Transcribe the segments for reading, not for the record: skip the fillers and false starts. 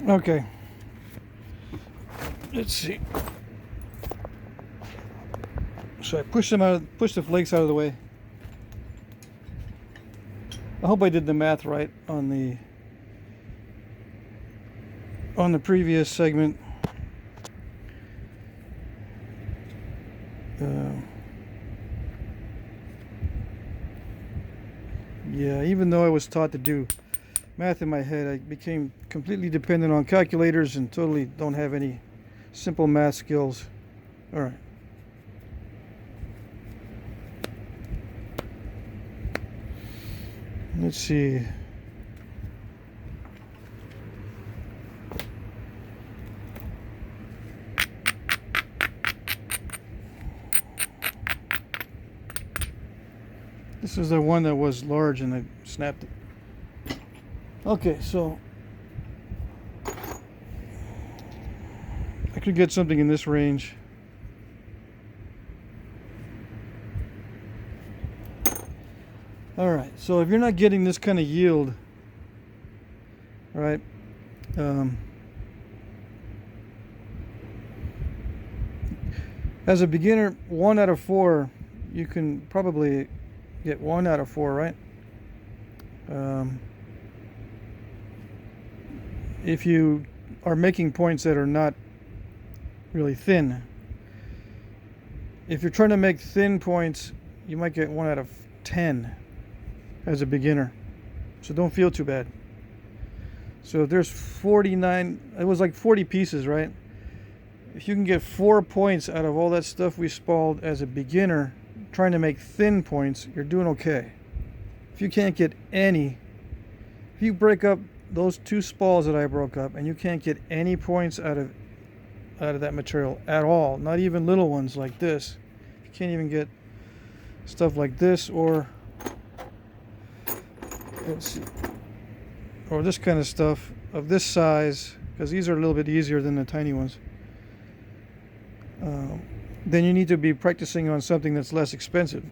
Okay. Let's see. So I push the flakes out of the way. I hope I did the math right on the previous segment. Yeah, even though I was taught to do math in my head, I became completely dependent on calculators and totally don't have any simple math skills. All right. Let's see. This is the one that was large and I snapped it. Okay, so I could get something in this range. All right, so if you're not getting this kind of yield, right, as a beginner, 1 out of 4, you can probably get 1 out of 4, right? If you are making points that are not really thin. If you're trying to make thin points, you might get 1 out of 10 as a beginner. So don't feel too bad. So if there's 49, it was like 40 pieces, right? If you can get 4 points out of all that stuff we spalled as a beginner, trying to make thin points, you're doing okay. If you can't get any, if you break up those 2 spalls that I broke up and you can't get any points out of that material at all, not even little ones like this, if you can't even get stuff like this, or let's see, or this kind of stuff of this size, because these are a little bit easier than the tiny ones, then you need to be practicing on something that's less expensive.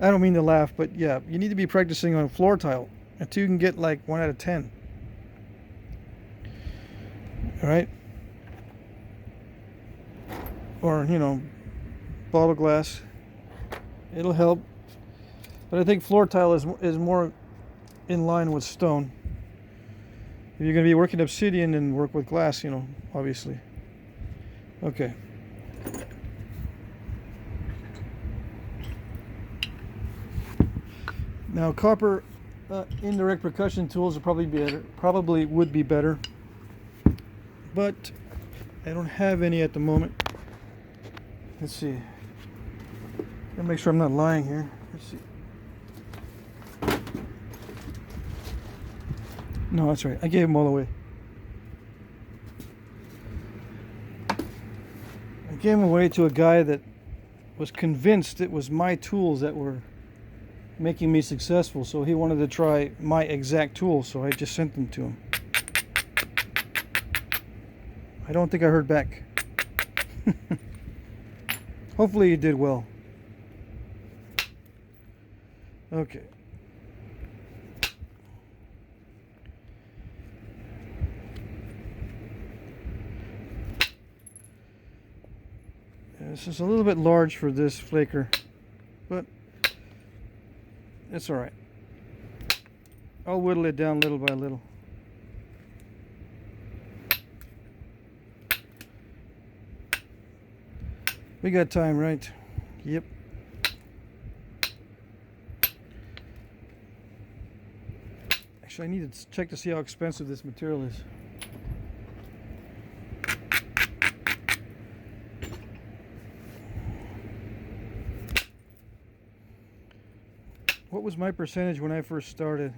I don't mean to laugh, but yeah, you need to be practicing on floor tile until you can get like 1 out of 10. All right? Or, bottle glass. It'll help. But I think floor tile is more in line with stone. If you're going to be working obsidian, then work with glass, obviously. Okay. Now, copper indirect percussion tools probably would be better, but I don't have any at the moment. Let's see. Gotta make sure I'm not lying here. Let's see. No, that's right. I gave them all away. I gave them away to a guy that was convinced it was my tools that were making me successful, so he wanted to try my exact tools, so I just sent them to him. I don't think I heard back. Hopefully he did well. Okay. This is a little bit large for this flaker, but it's all right. I'll whittle it down little by little. We got time, right? Yep. Actually, I need to check to see how expensive this material is. What was my percentage when I first started?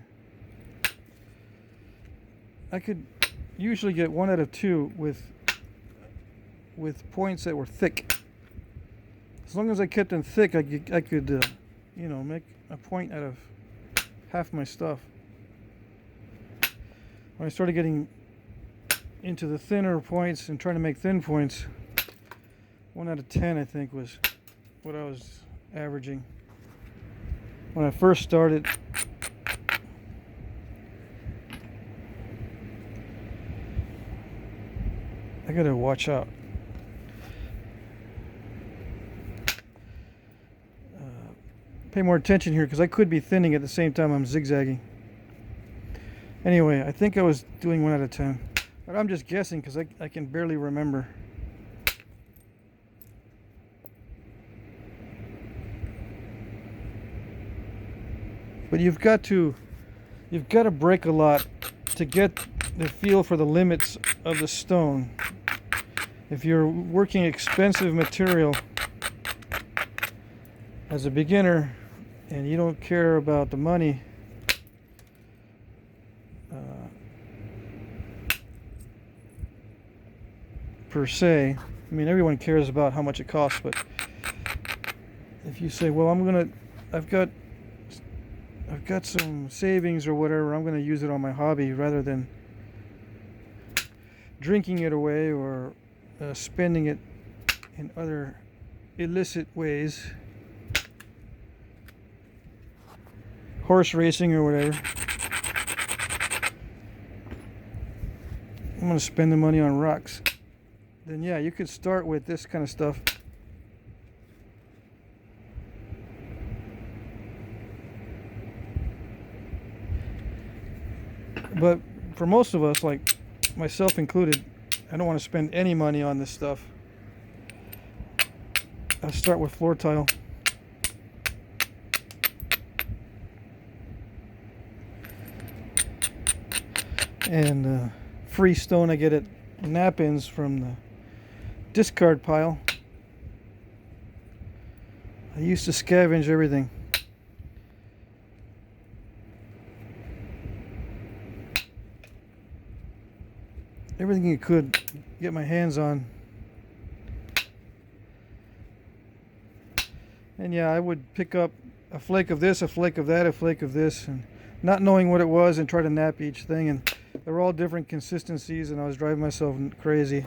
I could usually get 1 out of 2 with points that were thick. As long as I kept them thick, I could make a point out of half my stuff. When I started getting into the thinner points and trying to make thin points, 1 out of 10 I think was what I was averaging when I first started. I gotta watch out. Pay more attention here because I could be thinning at the same time I'm zigzagging. Anyway, I think I was doing 1 out of 10. But I'm just guessing because I can barely remember. But you've got to break a lot to get the feel for the limits of the stone. If you're working expensive material as a beginner and you don't care about the money, per se, I mean everyone cares about how much it costs, but if you say, well, I've got some savings or whatever, I'm gonna use it on my hobby rather than drinking it away or spending it in other illicit ways, horse racing or whatever. I'm going to spend the money on rocks. Then yeah, you could start with this kind of stuff. But for most of us, like myself included, I don't want to spend any money on this stuff. I'll start with floor tile. And free stone I get at Nap-Ins from the discard pile. I used to scavenge everything. Everything you could get my hands on. And yeah, I would pick up a flake of this, a flake of that, a flake of this, and not knowing what it was, and try to nap each thing. And they were all different consistencies, and I was driving myself crazy.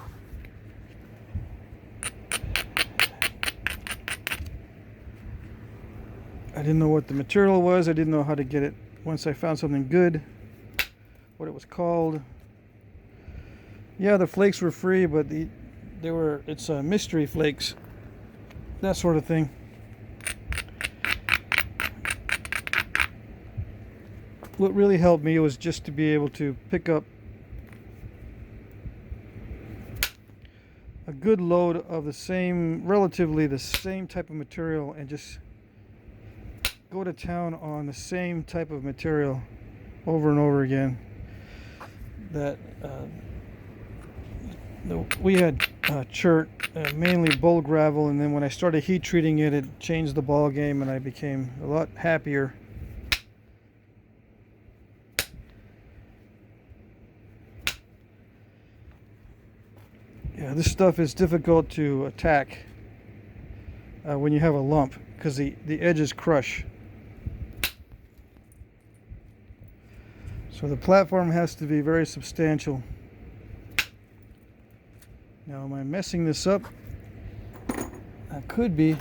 I didn't know what the material was. I didn't know how to get it. Once I found something good, what it was called. Yeah, the flakes were free, but it's mystery flakes, that sort of thing. What really helped me was just to be able to pick up a good load of relatively the same type of material, and just go to town on the same type of material over and over again. We had chert, mainly bull gravel, and then when I started heat treating it, it changed the ball game, and I became a lot happier. Yeah, this stuff is difficult to attack when you have a lump, because the edges crush. So the platform has to be very substantial. Now, am I messing this up? I could be.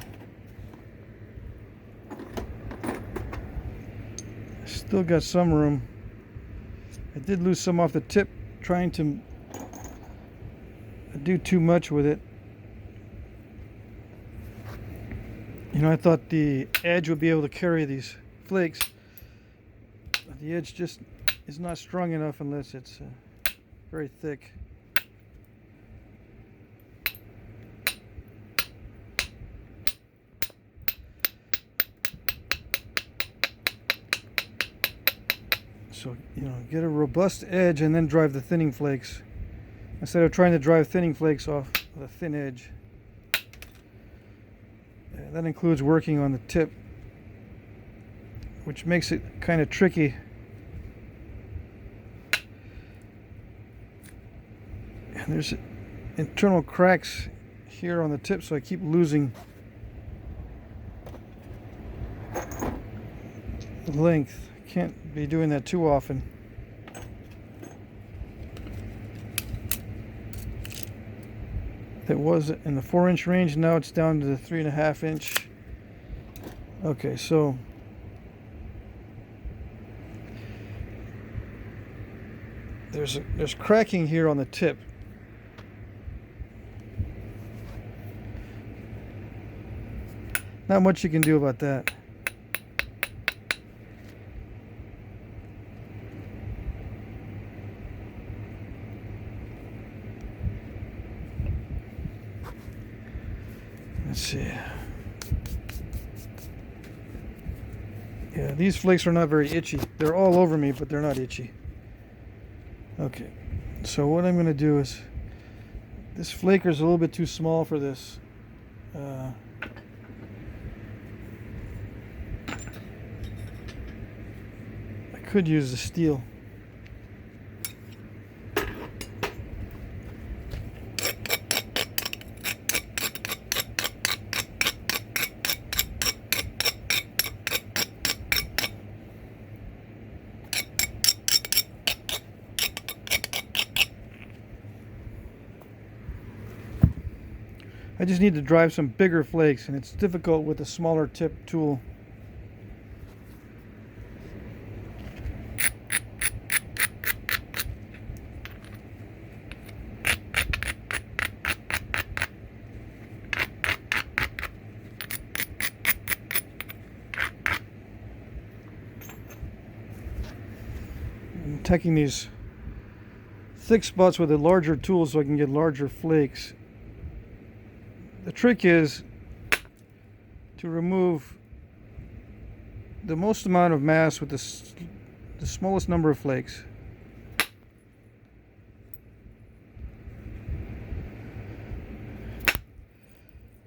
Still got some room. I did lose some off the tip trying to do too much with it. You know, I thought the edge would be able to carry these flakes. But the edge just is not strong enough unless it's very thick. So, you know, get a robust edge and then drive the thinning flakes, instead of trying to drive thinning flakes off with a thin edge. That includes working on the tip, which makes it kind of tricky. And there's internal cracks here on the tip, so I keep losing the length. Can't be doing that too often. It was in the 4-inch range, now it's down to the 3.5 inch. Okay, so there's cracking here on the tip, Not much you can do about that. Let's see. Yeah, these flakes are not very itchy. They're all over me, but they're not itchy. Okay, so what I'm going to do is, this flaker is a little bit too small for this. I could use the steel. I just need to drive some bigger flakes, and it's difficult with a smaller tip tool. I'm taking these thick spots with a larger tool so I can get larger flakes. The trick is to remove the most amount of mass with the smallest number of flakes.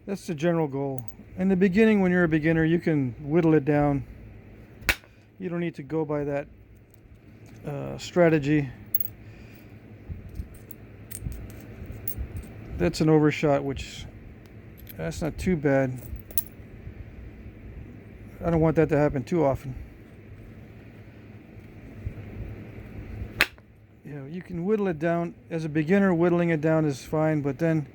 That's the general goal. In the beginning, when you're a beginner, you can whittle it down. You don't need to go by that strategy. That's an overshot, which that's not too bad. I don't want that to happen too often. You know, you can whittle it down. As a beginner, whittling it down is fine, but then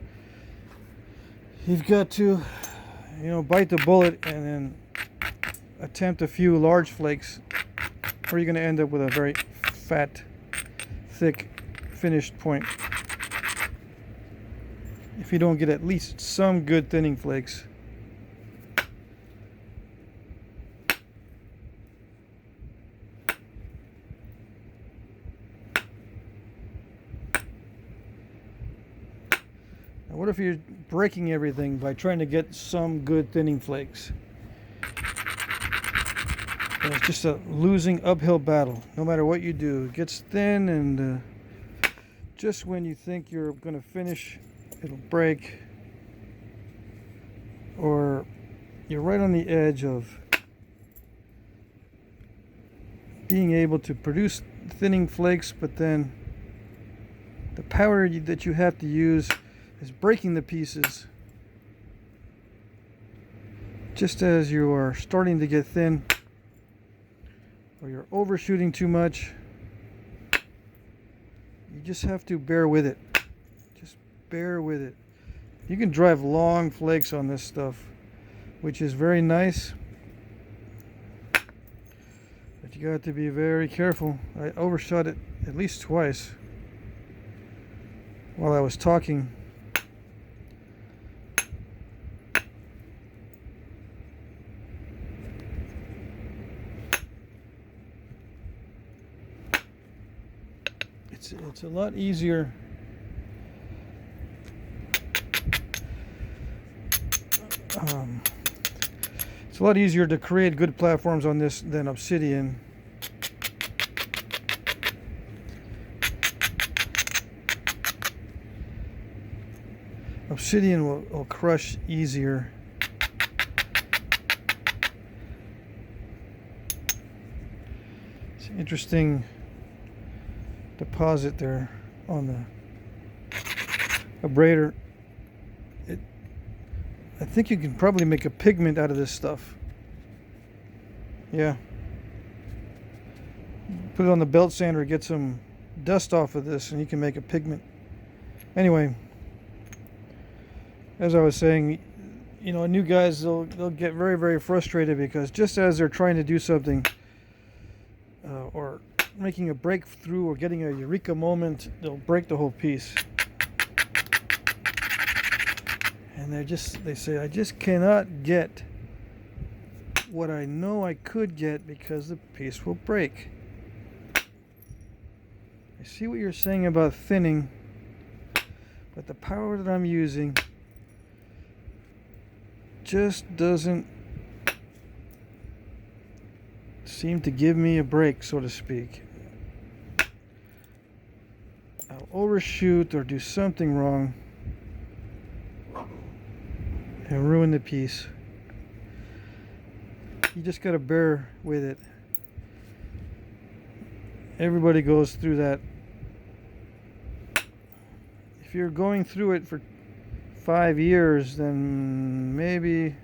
you've got to, bite the bullet and then attempt a few large flakes, or you're going to end up with a very fat, thick, finished point. If you don't get at least some good thinning flakes. Now what if you're breaking everything by trying to get some good thinning flakes? And it's just a losing uphill battle. No matter what you do, it gets thin, and just when you think you're going to finish, it'll break, or you're right on the edge of being able to produce thinning flakes, but then the power that you have to use is breaking the pieces just as you are starting to get thin, or you're overshooting too much. You just have to bear with it. Bear with it. You can drive long flakes on this stuff, which is very nice, but you got to be very careful. I overshot it at least twice while I was talking. It's a lot easier it's a lot easier to create good platforms on this than Obsidian. Obsidian will crush easier. It's an interesting deposit there on the abrader. I think you can probably make a pigment out of this stuff. Yeah. Put it on the belt sander, get some dust off of this, and you can make a pigment. Anyway, as I was saying, new guys, they'll get very, very frustrated because just as they're trying to do something or making a breakthrough or getting a eureka moment, they'll break the whole piece. And they say, I just cannot get what I know I could get because the piece will break. I see what you're saying about thinning, but the power that I'm using just doesn't seem to give me a break, so to speak. I'll overshoot or do something wrong and ruin the piece. You just gotta bear with it. Everybody goes through that. If you're going through it for 5 years, then maybe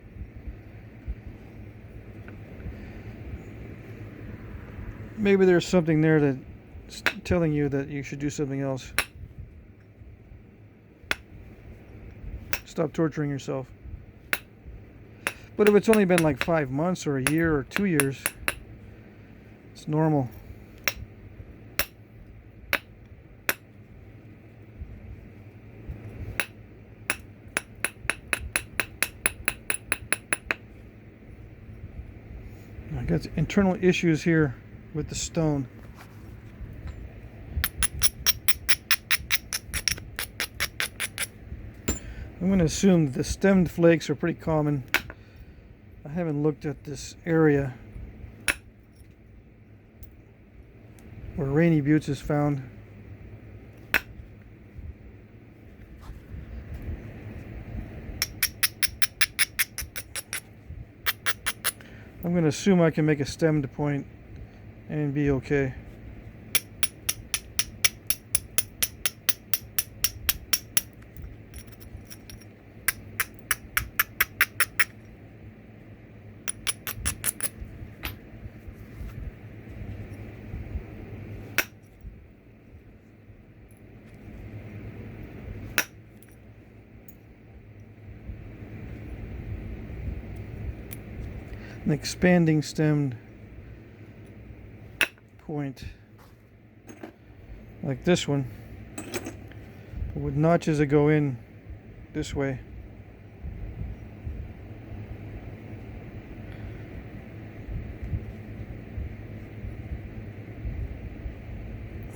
there's something there that's telling you that you should do something else. Stop torturing yourself. But if it's only been like 5 months or a year or 2 years, it's normal. I got internal issues here with the stone. I'm going to assume the stemmed flakes are pretty common. I haven't looked at this area where Rainy Buttes is found. I'm going to assume I can make a stemmed point and be okay. An expanding stemmed point like this one, with notches that go in this way.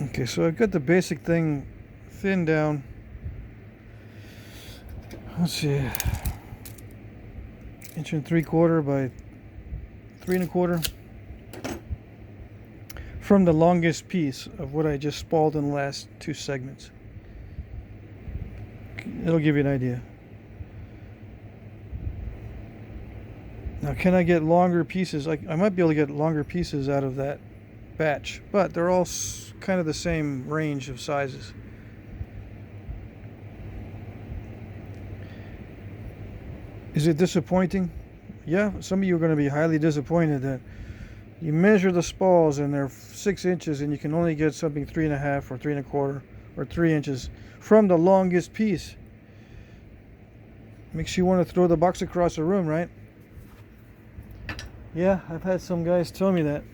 Okay, so I've got the basic thing thinned down. Let's see, 1 3/4 by 3 1/4 from the longest piece of what I just spalled in the last 2 segments. It'll give you an idea. Now, can I get longer pieces? I might be able to get longer pieces out of that batch, but they're all kind of the same range of sizes. Is it disappointing? Yeah, some of you are going to be highly disappointed that you measure the spalls and they're 6 inches and you can only get something 3 1/2 or 3 1/4 or 3 inches from the longest piece. Makes you want to throw the box across the room, right? Yeah, I've had some guys tell me that.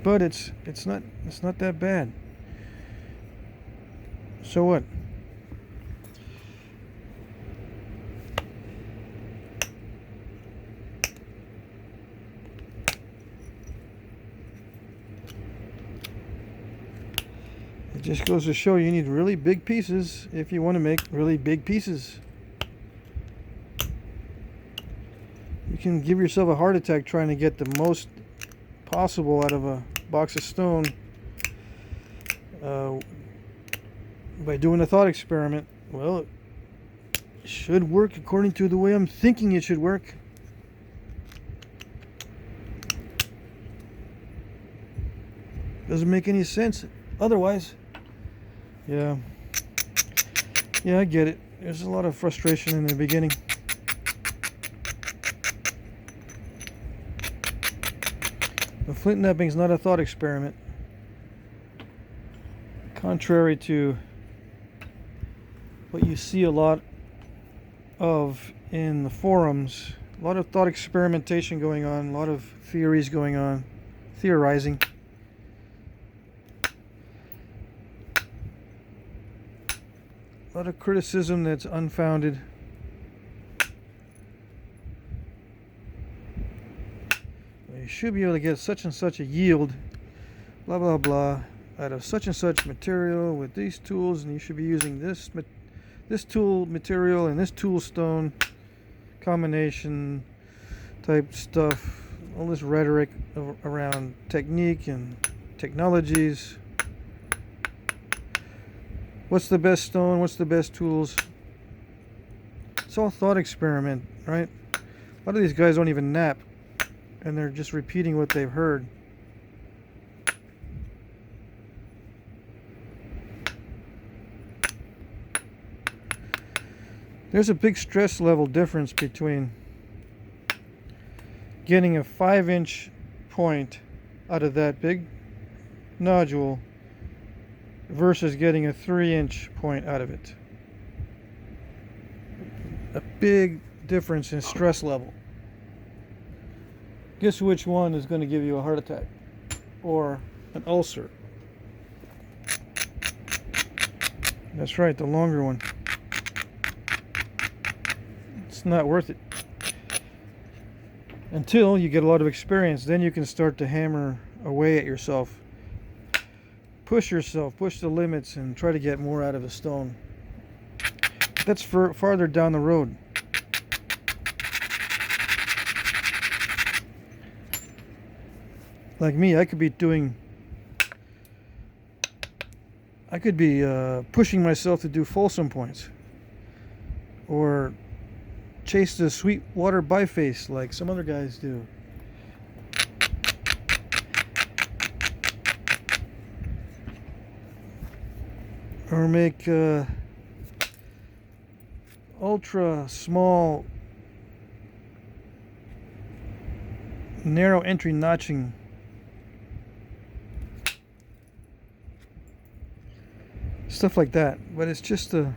But it's not that bad. So what? It just goes to show you need really big pieces if you want to make really big pieces. You can give yourself a heart attack trying to get the most possible out of a box of stone by doing a thought experiment. Well, it should work according to the way I'm thinking it should work. Doesn't make any sense otherwise. Yeah, I get it. There's a lot of frustration in the beginning. The flint knapping is not a thought experiment. Contrary to what you see a lot of in the forums, a lot of thought experimentation going on, a lot of theories going on, theorizing. lot of criticism that's unfounded. You should be able to get such and such a yield, blah blah blah, out of such and such material with these tools, and you should be using this tool material and this tool stone combination type stuff. All this rhetoric around technique and technologies. What's the best stone? What's the best tools? It's all thought experiment, right? A lot of these guys don't even nap, and they're just repeating what they've heard. There's a big stress level difference between getting a 5-inch point out of that big nodule versus getting a 3-inch point out of it. A big difference in stress level. Guess which one is going to give you a heart attack or an ulcer? That's right, the longer one. It's not worth it. Until you get a lot of experience, then you can start to hammer away at yourself. Push yourself, push the limits, and try to get more out of a stone. That's farther down the road. Like me, I could be pushing myself to do Folsom points, or chase the Sweetwater biface like some other guys do. Or make ultra small narrow entry notching. Stuff like that. But it's just a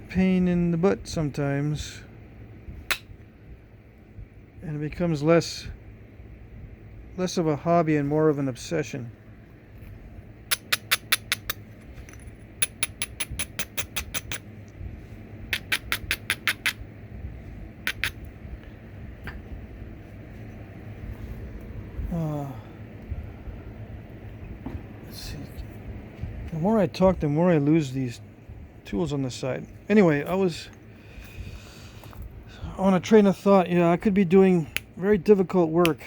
pain in the butt sometimes, and it becomes less of a hobby and more of an obsession. Let's see. The more I talk, the more I lose these tools on the side. Anyway, I was on a train of thought. Yeah, I could be doing very difficult work,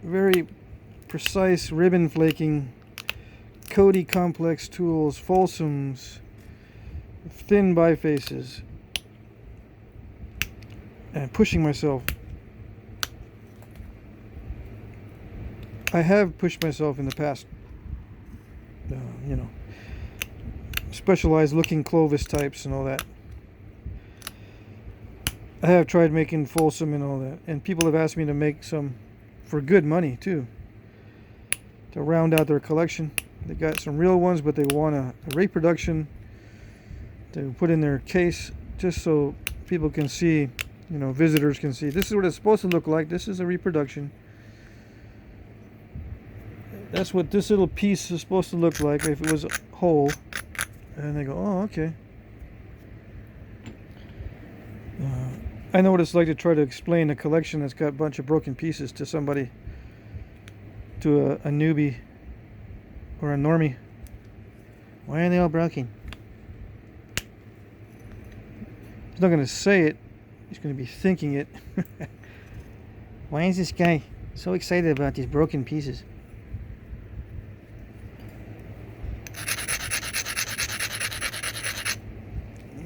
very precise ribbon flaking, Cody complex tools, Folsoms, thin bifaces, and pushing myself. I have pushed myself in the past, specialized looking Clovis types and all that. I have tried making Folsom and all that, and people have asked me to make some for good money too, to round out their collection. They got some real ones, but they want a reproduction to put in their case, just so people can see, visitors can see, this is what it's supposed to look like. This is a reproduction. That's what this little piece is supposed to look like if it was whole. And they go, oh, okay. I know what it's like to try to explain a collection that's got a bunch of broken pieces to somebody, to a newbie or a normie. Why are they all broken? He's not going to say it. He's going to be thinking it. Why is this guy so excited about these broken pieces?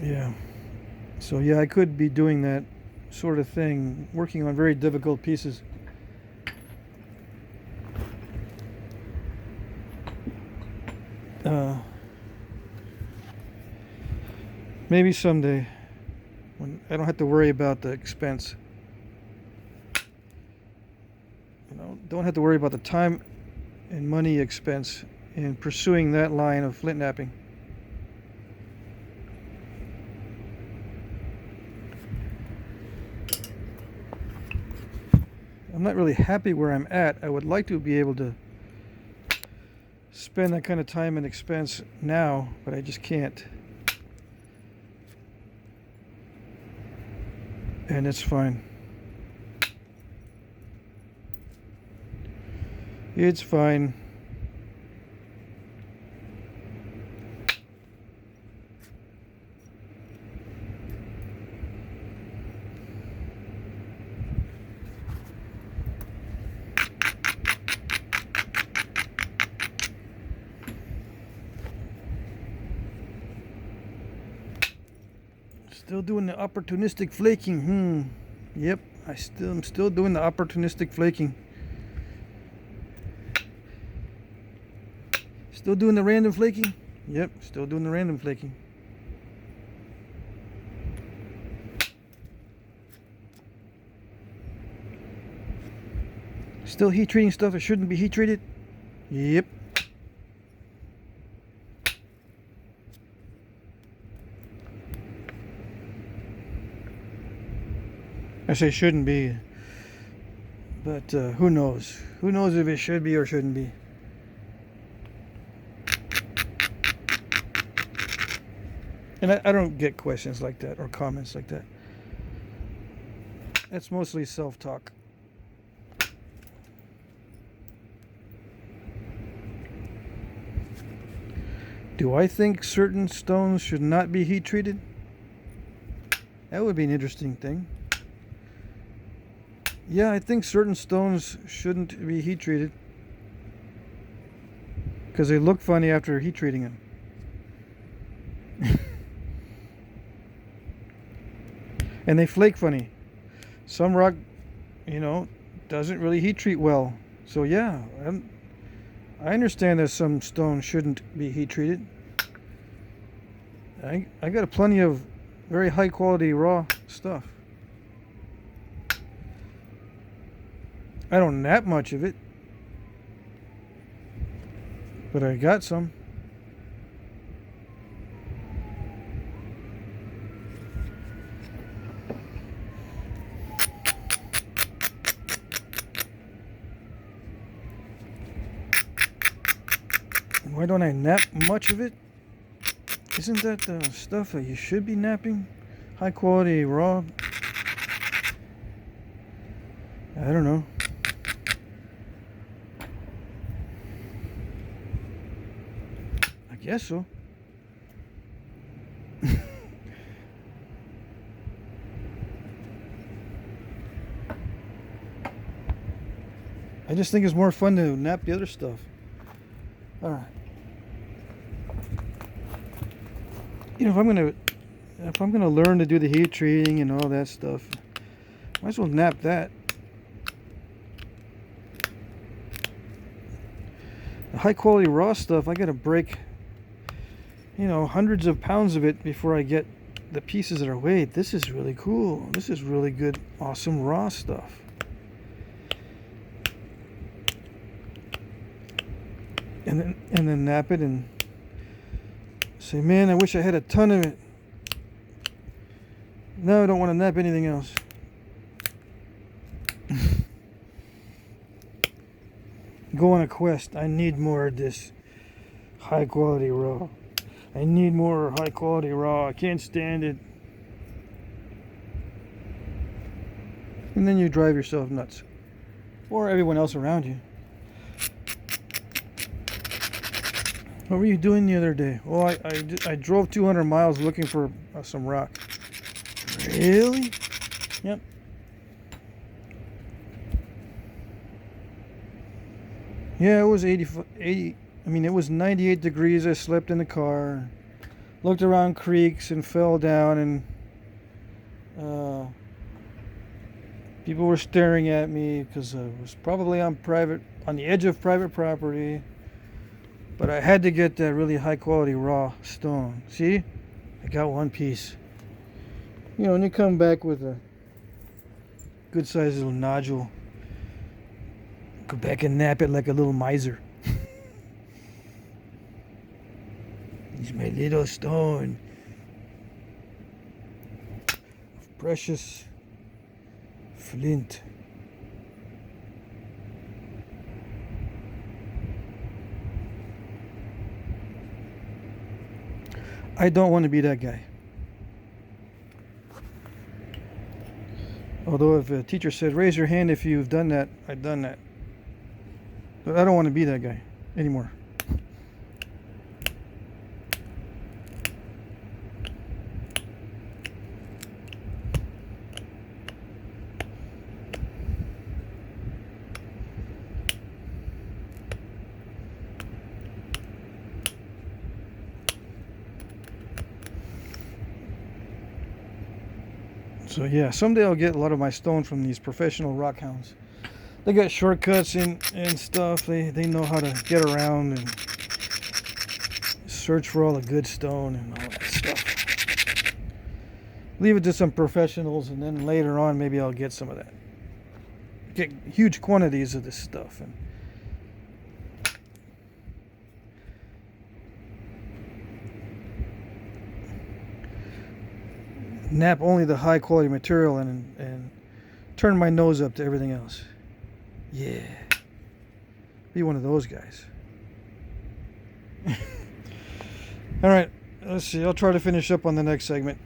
Yeah. So yeah, I could be doing that sort of thing, working on very difficult pieces. Maybe someday, when I don't have to worry about the expense. Don't have to worry about the time and money expense in pursuing that line of flint knapping. I'm I'm not really happy where I'm at. I would like to be able to spend that kind of time and expense now, but I just can't. And it's fine. It's fine. Still doing the opportunistic flaking. Yep, I'm still doing the opportunistic flaking. Still doing the random flaking? Yep, still doing the random flaking. Still heat treating stuff that shouldn't be heat treated? Yep. I say shouldn't be, but who knows? Who knows if it should be or shouldn't be? And I don't get questions like that or comments like that. That's mostly self-talk. Do I think certain stones should not be heat treated? That would be an interesting thing. Yeah, I think certain stones shouldn't be heat treated because they look funny after heat treating them. And they flake funny. Some rock, doesn't really heat treat well. So yeah, I understand that some stones shouldn't be heat treated. I got plenty of very high quality raw stuff. I don't nap much of it, but I got some. Why don't I nap much of it? Isn't that the stuff that you should be napping? High quality raw? I don't know. I guess so. I just think it's more fun to nap the other stuff. All right. If I'm gonna learn to do the heat treating and all that stuff, might as well nap that. The high quality raw stuff, I gotta break, hundreds of pounds of it before I get the pieces that are weighed. This is really cool. This is really good, awesome raw stuff. And then nap it and say, man, I wish I had a ton of it. No, I don't want to nap anything else. Go on a quest. I need more of this high quality raw. I need more high quality raw. I can't stand it. And then you drive yourself nuts. Or everyone else around you. What were you doing the other day? Well, I drove 200 miles looking for some rock. Really? Yep. Yeah, it was 80. It was 98 degrees. I slept in the car, looked around creeks and fell down, and people were staring at me because I was probably on the edge of private property. But I had to get that really high quality raw stone. See? I got one piece. And you come back with a good sized little nodule. Go back and nap it like a little miser. It's my little stone of precious flint. I don't want to be that guy. Although if a teacher said, raise your hand if you've done that, I've done that. But I don't want to be that guy anymore. So yeah, someday I'll get a lot of my stone from these professional rock hounds. They got shortcuts and stuff. They know how to get around and search for all the good stone and all that stuff. Leave it to some professionals, and then later on maybe I'll get some of that. Get huge quantities of this stuff and nap only the high quality material and turn my nose up to everything else. Yeah. Be one of those guys. Alright, let's see. I'll try to finish up on the next segment.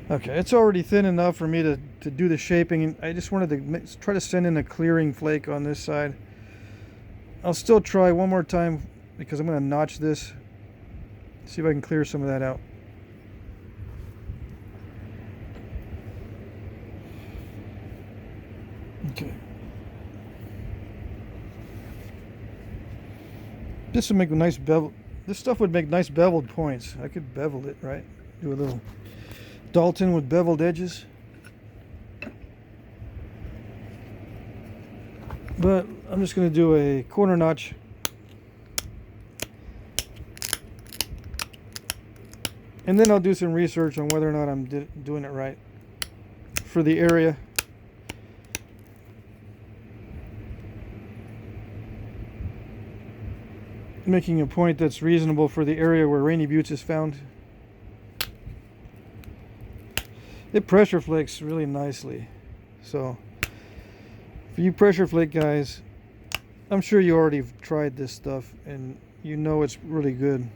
Okay, it's already thin enough for me to do the shaping. I just wanted to try to send in a clearing flake on this side. I'll still try one more time because I'm going to notch this. See if I can clear some of that out. Okay. This would make a nice bevel. This stuff would make nice beveled points. I could bevel it, right? Do a little Dalton with beveled edges. But I'm just going to do a corner notch. And then I'll do some research on whether or not I'm doing it right for the area. Making a point that's reasonable for the area where Rainy Buttes is found. It pressure flakes really nicely. So for you pressure flake guys, I'm sure you already tried this stuff and you know it's really good.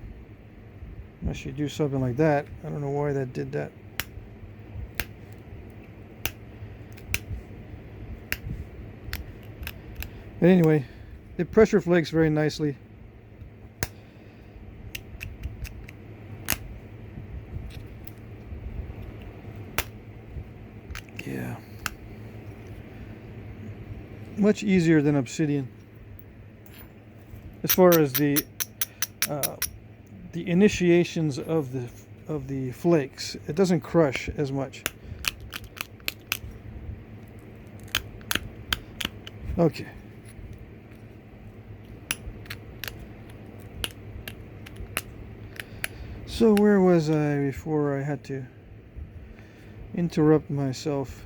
Unless you do something like that. I don't know why that did that. But anyway, it pressure flakes very nicely. Yeah. Much easier than obsidian. As far as the initiations of the flakes, it doesn't crush as much. Okay. So where was I before I had to interrupt myself?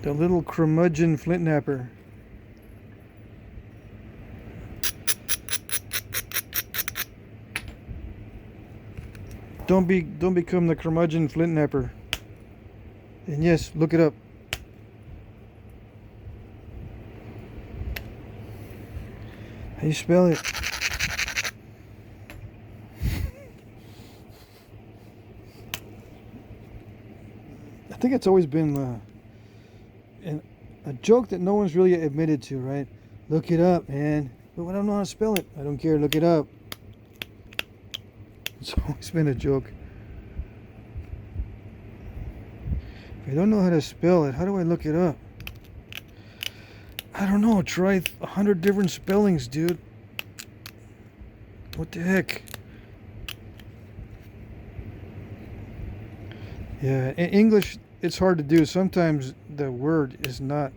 The little curmudgeon flint napper. Don't become the curmudgeon flint napper. And yes, look it up. How do you spell it? I think it's always been a joke that no one's really admitted to, right? Look it up, man. But I don't know how to spell it. I don't care. Look it up. It's always been a joke. If I don't know how to spell it, how do I look it up? I don't know. Try 100 different spellings, dude. What the heck? Yeah, in English, it's hard to do. Sometimes the word is not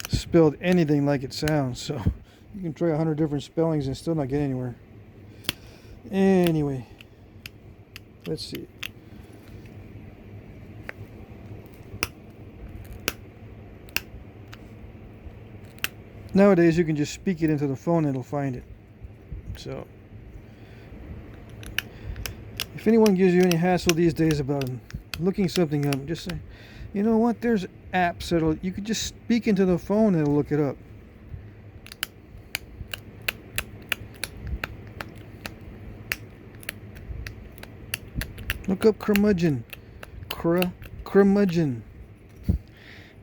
spelled anything like it sounds. So you can try 100 different spellings and still not get anywhere. Anyway, let's see. Nowadays, you can just speak it into the phone and it'll find it. So, if anyone gives you any hassle these days about looking something up, just say, you know what, there's apps that'll, you could just speak into the phone and it'll look it up. Look up curmudgeon. Curmudgeon.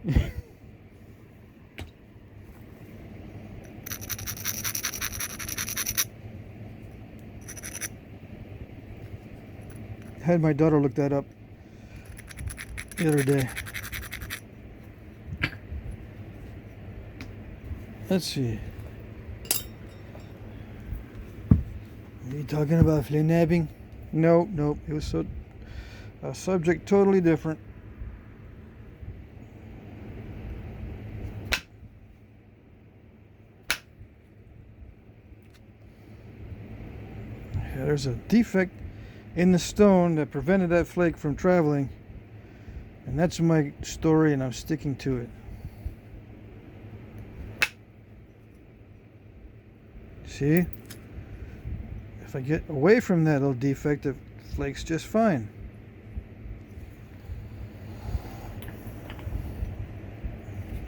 I had my daughter look that up the other day. Let's see. Are you talking about flea nabbing? No, nope. It was a subject totally different. Yeah, there's a defect in the stone that prevented that flake from traveling, and that's my story, and I'm sticking to it. See? If I get away from that little defect, it flakes just fine.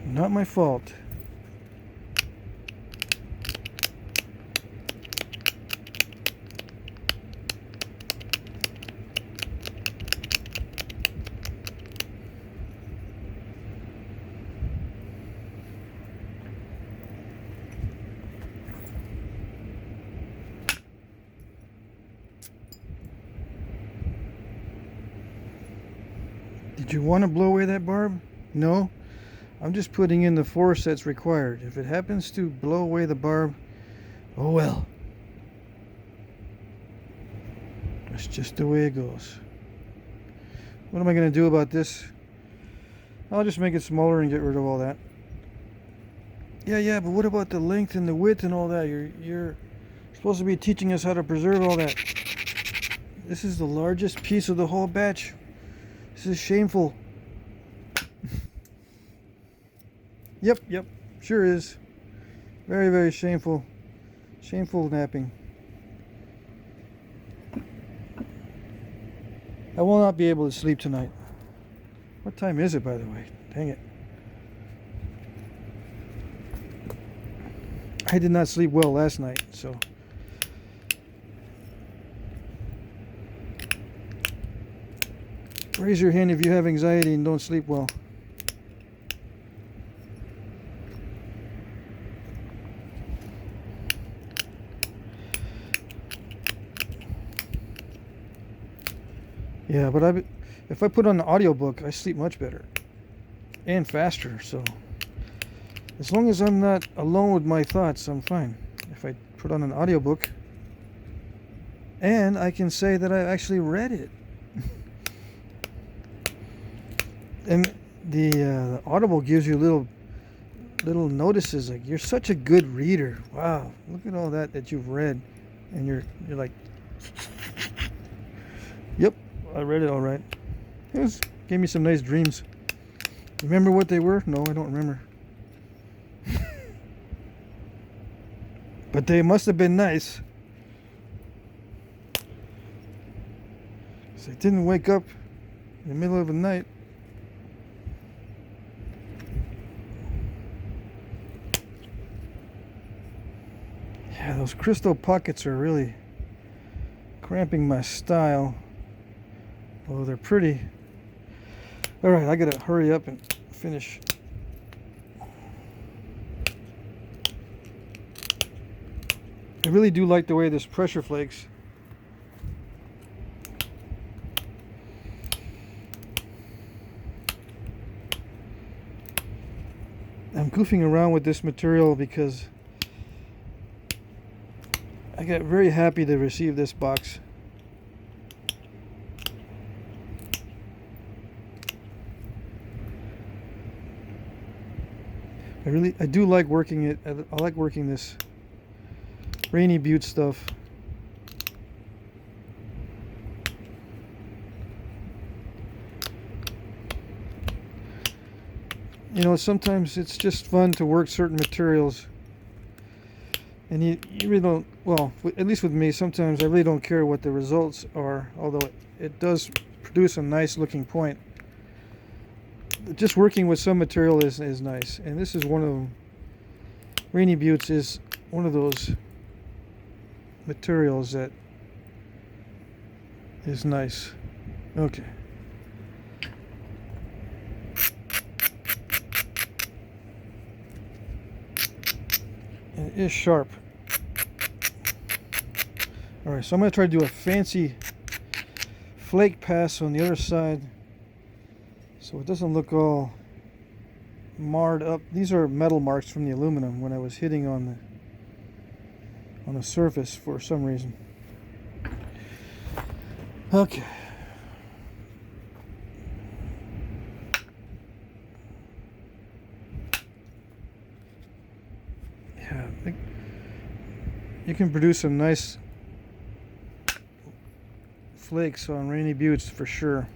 Not my fault. Did you want to blow away that barb? No? I'm just putting in the force that's required. If it happens to blow away the barb, oh well. That's just the way it goes. What am I going to do about this? I'll just make it smaller and get rid of all that. Yeah, but what about the length and the width and all that? You're supposed to be teaching us how to preserve all that. This is the largest piece of the whole batch. This is shameful. Yep, sure is. Very, very shameful. Shameful napping. I will not be able to sleep tonight. What time is it, by the way? Dang it. I did not sleep well last night, so. Raise your hand if you have anxiety and don't sleep well. Yeah, but if I put on the audiobook, I sleep much better and faster. So as long as I'm not alone with my thoughts, I'm fine. If I put on an audiobook and I can say that I actually read it. And the Audible gives you little notices like, you're such a good reader. Wow, look at all that you've read, and you're like, yep, I read it all right. Gave me some nice dreams. Remember what they were? No, I don't remember. But they must have been nice. 'Cause I didn't wake up in the middle of the night. Yeah, those crystal pockets are really cramping my style. Although they're pretty. Alright, I gotta hurry up and finish. I really do like the way this pressure flakes. I'm goofing around with this material because I got very happy to receive this box. I do like working it. I like working this Rainy Butte stuff. You know, sometimes it's just fun to work certain materials, and you really don't, well, at least with me, sometimes I really don't care what the results are, although it does produce a nice looking point. Just working with some material is nice, and this is one of them. Rainy Buttes is one of those materials that is nice. Okay. And it is sharp. Alright, so I'm going to try to do a fancy flake pass on the other side so it doesn't look all marred up. These are metal marks from the aluminum when I was hitting on the surface for some reason. Okay. Yeah, you can produce some nice flakes on Rainy Buttes for sure.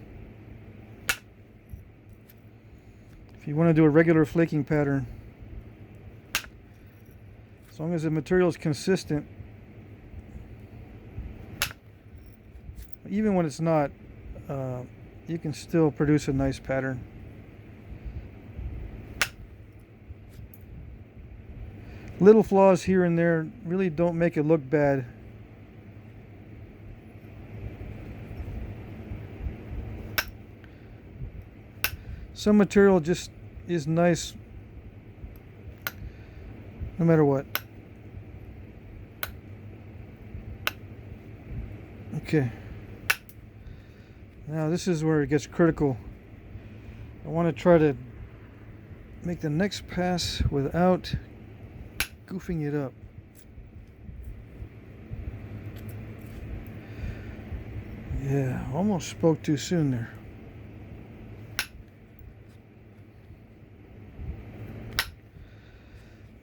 If you want to do a regular flaking pattern, as long as the material is consistent, even when it's not, you can still produce a nice pattern. Little flaws here and there really don't make it look bad. Some material just is nice no matter what. Okay. Now this is where it gets critical. I want to try to make the next pass without goofing it up. Yeah, almost spoke too soon there.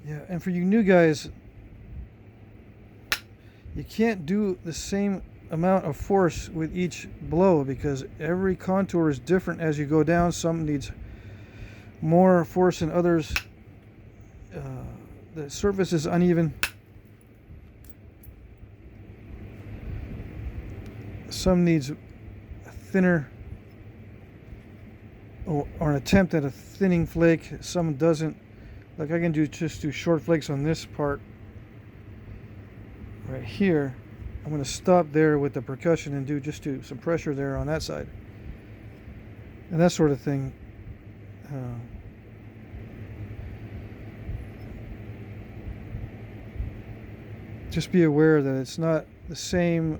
Yeah, and for you new guys, you can't do the same amount of force with each blow because every contour is different as you go down. Some needs more force than others. The surface is uneven. Some needs a thinner or an attempt at a thinning flake. Some doesn't. Like I can just do short flakes on this part right here. I'm going to stop there with the percussion and do some pressure there on that side. And that sort of thing. Just be aware that it's not the same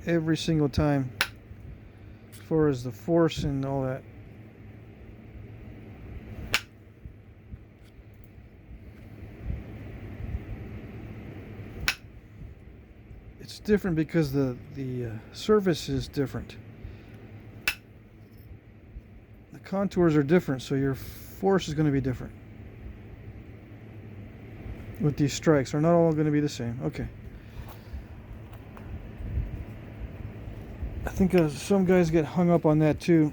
every single time as far as the force and all that. It's different because the surface is different. The contours are different, so your force is going to be different. With these strikes, they're not all going to be the same. Okay. I think some guys get hung up on that too.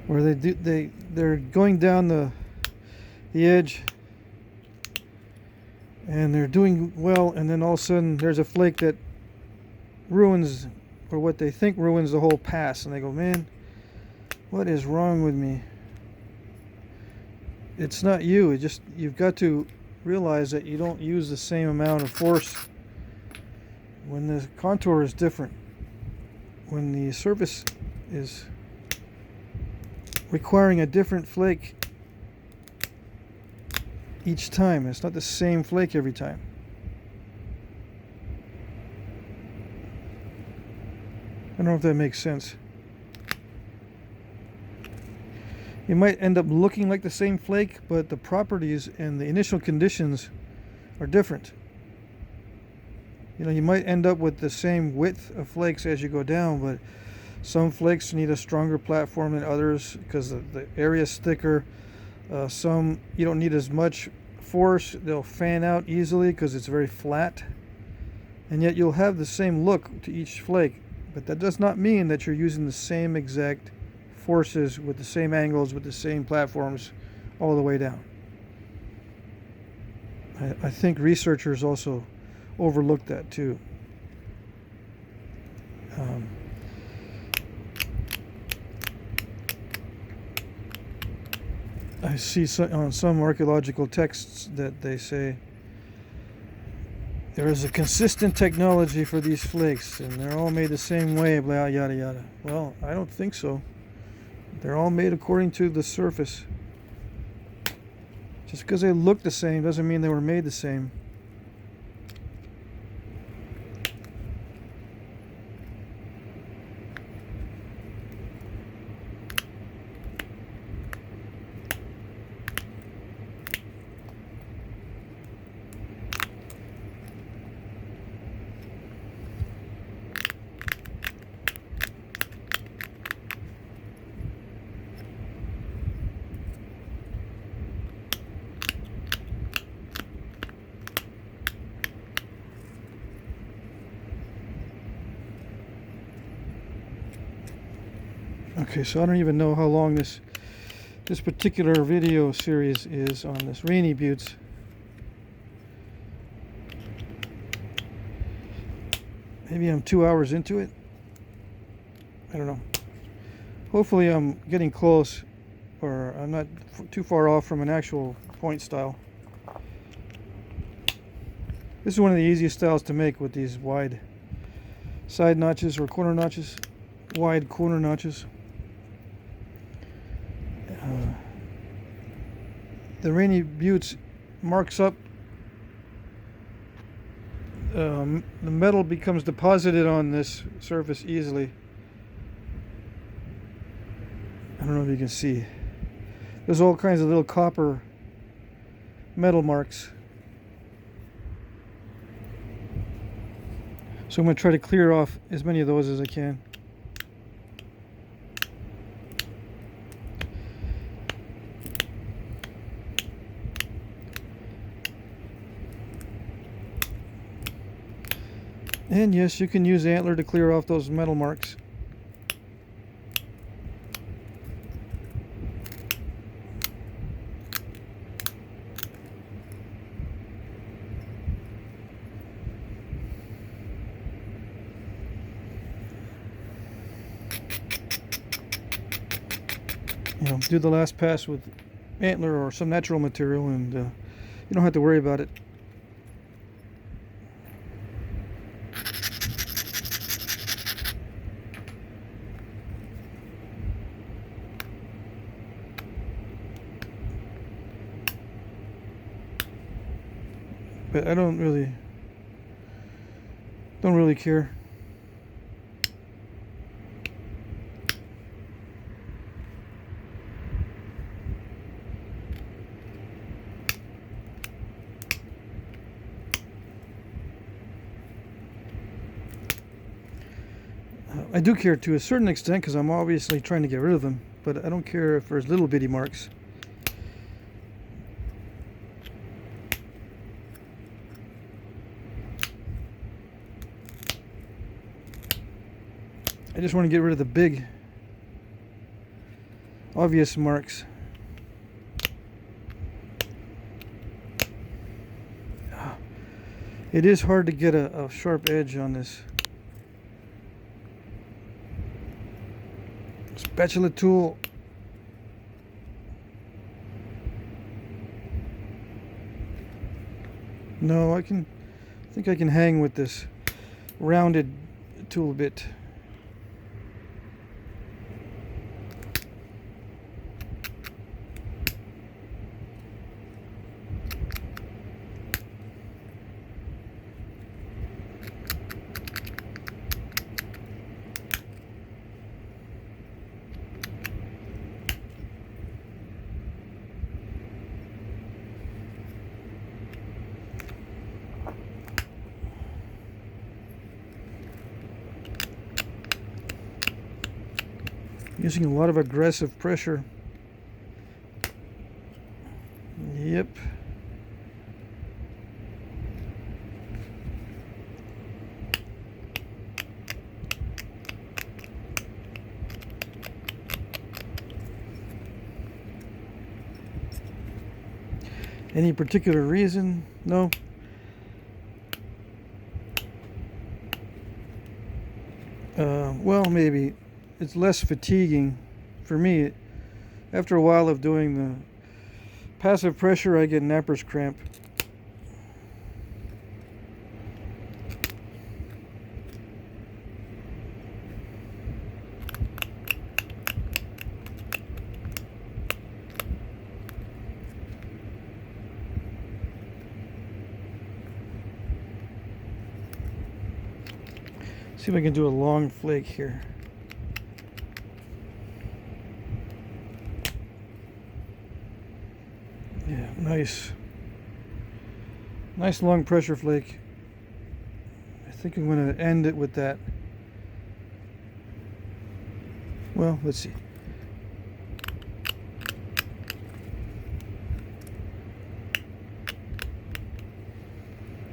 Where they're going down the edge and they're doing well, and then all of a sudden there's a flake that ruins, or what they think ruins, the whole pass, and they go, man, what is wrong with me? It's not you. You've got to realize that you don't use the same amount of force when the contour is different, when the surface is requiring a different flake each time. It's not the same flake every time. I don't know if that makes sense. You might end up looking like the same flake, but the properties and the initial conditions are different. You know, you might end up with the same width of flakes as you go down, but some flakes need a stronger platform than others because the area is thicker. Some you don't need as much force. They'll fan out easily because it's very flat. And yet you'll have the same look to each flake. But that does not mean that you're using the same exact forces with the same angles, with the same platforms all the way down. I think researchers also overlook that too. I see on some archaeological texts that they say there is a consistent technology for these flakes and they're all made the same way, blah, yada yada. Well, I don't think so. They're all made according to the surface. Just because they look the same doesn't mean they were made the same. Okay, so I don't even know how long this particular video series is on this Rainy Buttes. Maybe I'm 2 hours into it. I don't know. Hopefully I'm getting close, or I'm not too far off from an actual point style. This is one of the easiest styles to make with these wide side notches or corner notches, wide corner notches. The Rainy Buttes marks up, the metal becomes deposited on this surface easily. I don't know if you can see. There's all kinds of little copper metal marks. So I'm going to try to clear off as many of those as I can. And yes, you can use antler to clear off those metal marks. Do the last pass with antler or some natural material, and you don't have to worry about it. But I don't really care. I do care to a certain extent because I'm obviously trying to get rid of them, but I don't care if there's little bitty marks. I just want to get rid of the big, obvious marks. It is hard to get a sharp edge on this. Spatula tool. No, I think I can hang with this rounded tool bit. Using a lot of aggressive pressure. Yep. Any particular reason? No. Well, maybe it's less fatiguing for me after a while of doing passive pressure, I get napper's cramp. See if I can do a long flake here. Yeah, nice. Nice long pressure flake. I think I'm going to end it with that. Well, let's see.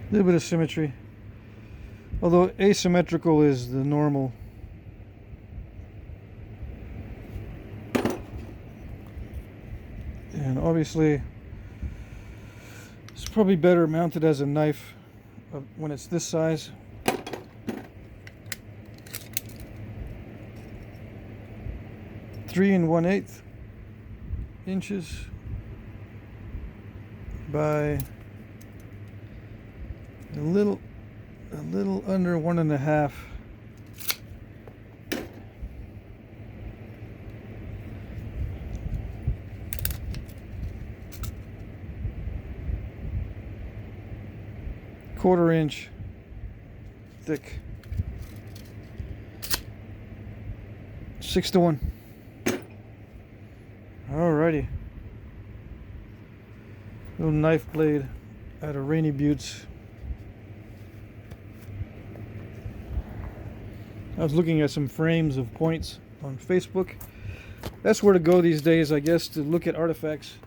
A little bit of symmetry. Although asymmetrical is the normal. And obviously, it's probably better mounted as a knife when it's this size. Three and 1/8 inches by a little under 1.5. Quarter inch thick. 6-to-1. Alrighty. Little knife blade out of Rainy Buttes. I was looking at some frames of points on Facebook. That's where to go these days, I guess, to look at artifacts.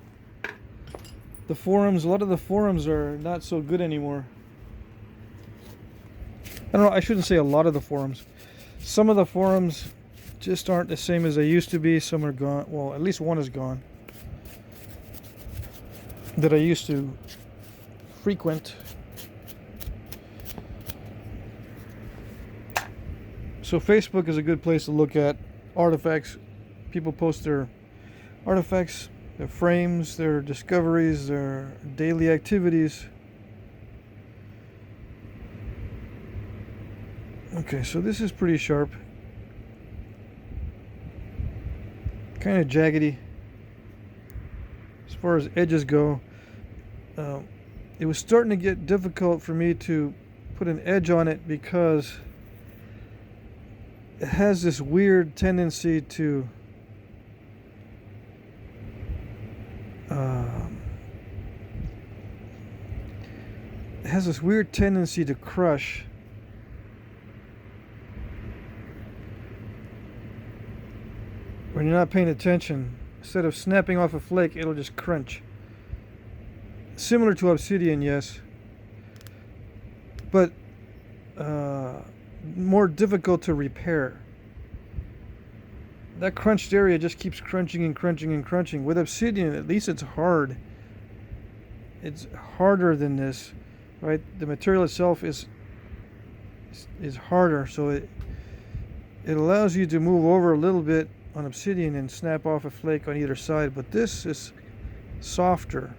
The forums, a lot of the forums are not so good anymore. I don't know, I shouldn't say a lot of the forums. Some of the forums just aren't the same as they used to be. Some are gone. Well, at least one is gone that I used to frequent. So Facebook is a good place to look at artifacts. People post their artifacts, their frames, their discoveries, their daily activities. Okay, so this is pretty sharp. Kind of jaggedy as far as edges go. It was starting to get difficult for me to put an edge on it because it has this weird tendency to crush. When you're not paying attention, instead of snapping off a flake, it'll just crunch. Similar to obsidian, yes, but more difficult to repair. That crunched area just keeps crunching and crunching and crunching. With obsidian, at least it's hard. It's harder than this, right? The material itself is harder, so it allows you to move over a little bit on obsidian and snap off a flake on either side. But this is softer,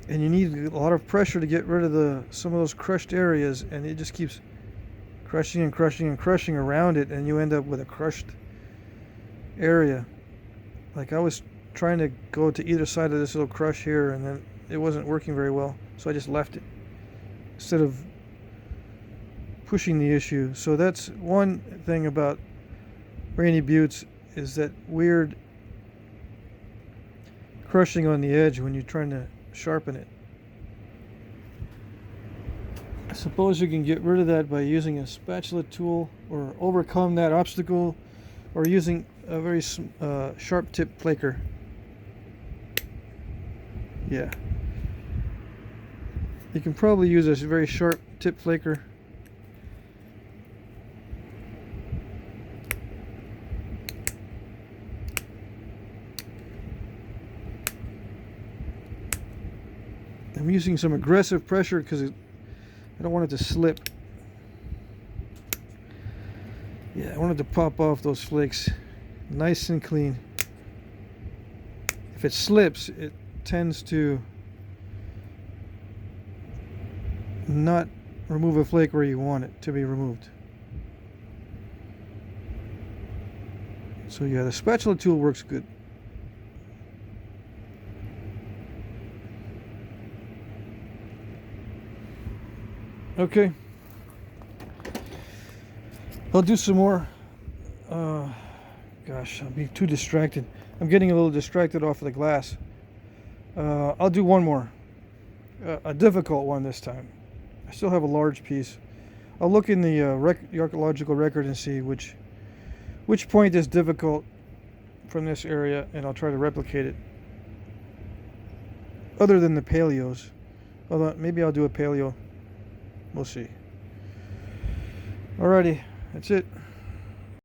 and you need a lot of pressure to get rid of some of those crushed areas, and it just keeps crushing and crushing and crushing around it, and you end up with a crushed area. Like, I was trying to go to either side of this little crush here, and then it wasn't working very well, so I just left it instead of pushing the issue. So that's one thing about Rainy Buttes, is that weird crushing on the edge when you're trying to sharpen it. I suppose you can get rid of that by using a spatula tool, or overcome that obstacle, or using a very sharp tip flaker. Yeah, you can probably use a very sharp tip flaker. I'm using some aggressive pressure because I don't want it to slip. Yeah, I wanted to pop off those flakes nice and clean. If it slips, tends to not remove a flake where you want it to be removed. So yeah, the spatula tool works good. Okay, I'll do some more. Gosh, I'll be too distracted. I'm getting a little distracted off of the glass. I'll do one more. A difficult one this time. I still have a large piece. I'll look in the archaeological record and see which point is difficult from this area, and I'll try to replicate it. Other than the paleos. Although maybe I'll do a paleo. We'll see. Alrighty, that's it.